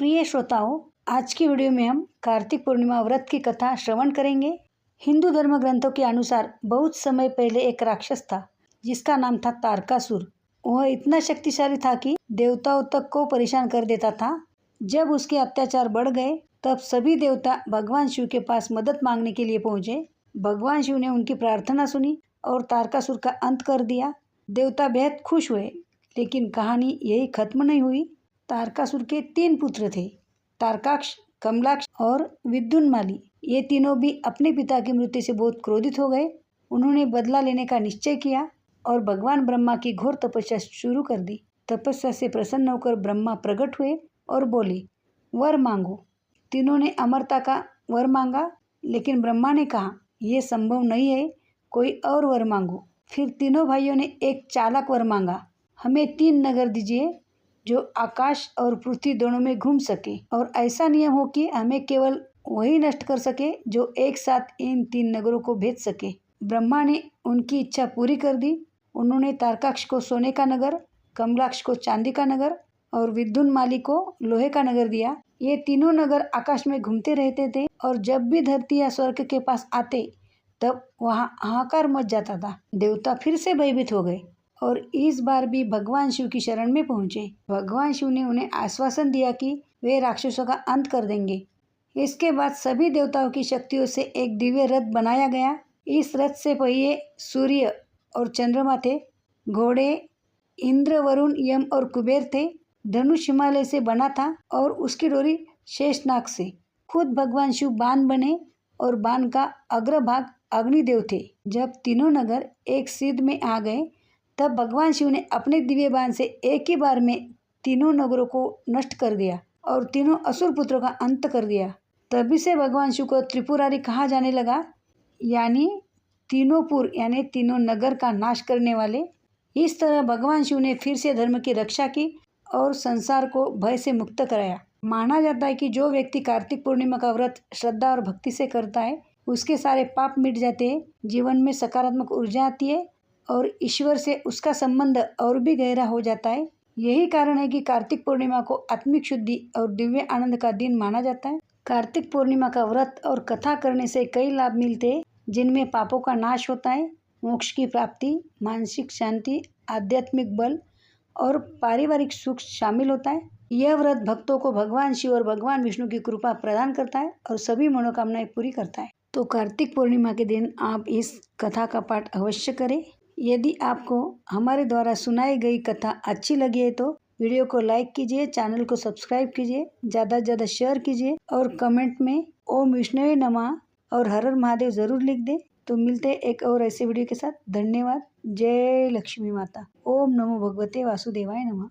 प्रिय श्रोताओं, आज की वीडियो में हम कार्तिक पूर्णिमा व्रत की कथा श्रवण करेंगे। हिंदू धर्म ग्रंथों के अनुसार बहुत समय पहले एक राक्षस था जिसका नाम था तारकासुर। वह इतना शक्तिशाली था कि देवताओं तक को परेशान कर देता था। जब उसके अत्याचार बढ़ गए तब सभी देवता भगवान शिव के पास मदद मांगने के लिए पहुंचे। भगवान शिव ने उनकी प्रार्थना सुनी और तारकासुर का अंत कर दिया। देवता बेहद खुश हुए, लेकिन कहानी यही खत्म नहीं हुई। तारकासुर के 3 पुत्र थे, तारकाक्ष, कमलाक्ष और विद्युन्माली। ये तीनों भी अपने पिता की मृत्यु से बहुत क्रोधित हो गए। उन्होंने बदला लेने का निश्चय किया और भगवान ब्रह्मा की घोर तपस्या शुरू कर दी। तपस्या से प्रसन्न होकर ब्रह्मा प्रकट हुए और बोले, वर मांगो। तीनों ने अमरता का वर मांगा, लेकिन ब्रह्मा ने कहा, यह संभव नहीं है, कोई और वर मांगो। फिर तीनों भाइयों ने एक चालाक वर मांगा, हमें 3 नगर दीजिए जो आकाश और पृथ्वी दोनों में घूम सके, और ऐसा नियम हो कि हमें केवल वही नष्ट कर सके जो एक साथ इन 3 नगरों को भेज सके। ब्रह्मा ने उनकी इच्छा पूरी कर दी। उन्होंने तारकाक्ष को सोने का नगर, कमलाक्ष को चांदी का नगर और विद्युन्माली को लोहे का नगर दिया। ये तीनों नगर आकाश में घूमते रहते थे और जब भी धरती या स्वर्ग के पास आते तब वहाँ हाहाकार मच जाता था। देवता फिर से भयभीत हो गए और इस बार भी भगवान शिव की शरण में पहुंचे। भगवान शिव ने उन्हें आश्वासन दिया कि वे राक्षसों का अंत कर देंगे। इसके बाद सभी देवताओं की शक्तियों से एक दिव्य रथ बनाया गया। इस रथ से पहिए सूर्य और चंद्रमा थे। घोड़े इंद्र, वरुण, यम और कुबेर थे। धनुष हिमालय से बना था और उसकी डोरी शेषनाग से। खुद भगवान शिव बाण बने और बाण का अग्रभाग अग्निदेव थे। जब तीनों नगर एक सिद्ध में आ गए तब भगवान शिव ने अपने दिव्य बाण से एक ही बार में तीनों नगरों को नष्ट कर दिया और तीनों असुर पुत्रों का अंत कर दिया। तभी से भगवान शिव को त्रिपुरारी कहा जाने लगा, यानी तीनों पुर यानी तीनों नगर का नाश करने वाले। इस तरह भगवान शिव ने फिर से धर्म की रक्षा की और संसार को भय से मुक्त कराया। माना जाता है कि जो व्यक्ति कार्तिक पूर्णिमा का व्रत श्रद्धा और भक्ति से करता है उसके सारे पाप मिट जाते हैं, जीवन में सकारात्मक ऊर्जा आती है और ईश्वर से उसका संबंध और भी गहरा हो जाता है। यही कारण है कि कार्तिक पूर्णिमा को आत्मिक शुद्धि और दिव्य आनंद का दिन माना जाता है। कार्तिक पूर्णिमा का व्रत और कथा करने से कई लाभ मिलते हैं, जिनमें पापों का नाश होता है, मोक्ष की प्राप्ति, मानसिक शांति, आध्यात्मिक बल और पारिवारिक सुख शामिल होता है। यह व्रत भक्तों को भगवान शिव और भगवान विष्णु की कृपा प्रदान करता है और सभी मनोकामनाएं पूरी करता है। तो कार्तिक पूर्णिमा के दिन आप इस कथा का पाठ अवश्य करें। यदि आपको हमारे द्वारा सुनाई गई कथा अच्छी लगी है तो वीडियो को लाइक कीजिए, चैनल को सब्सक्राइब कीजिए, ज़्यादा से ज़्यादा शेयर कीजिए और कमेंट में ओम विष्णुवे नमः और हर हर महादेव ज़रूर लिख दें। तो मिलते हैं एक और ऐसे वीडियो के साथ। धन्यवाद। जय लक्ष्मी माता। ओम नमो भगवते वासुदेवाय नमः।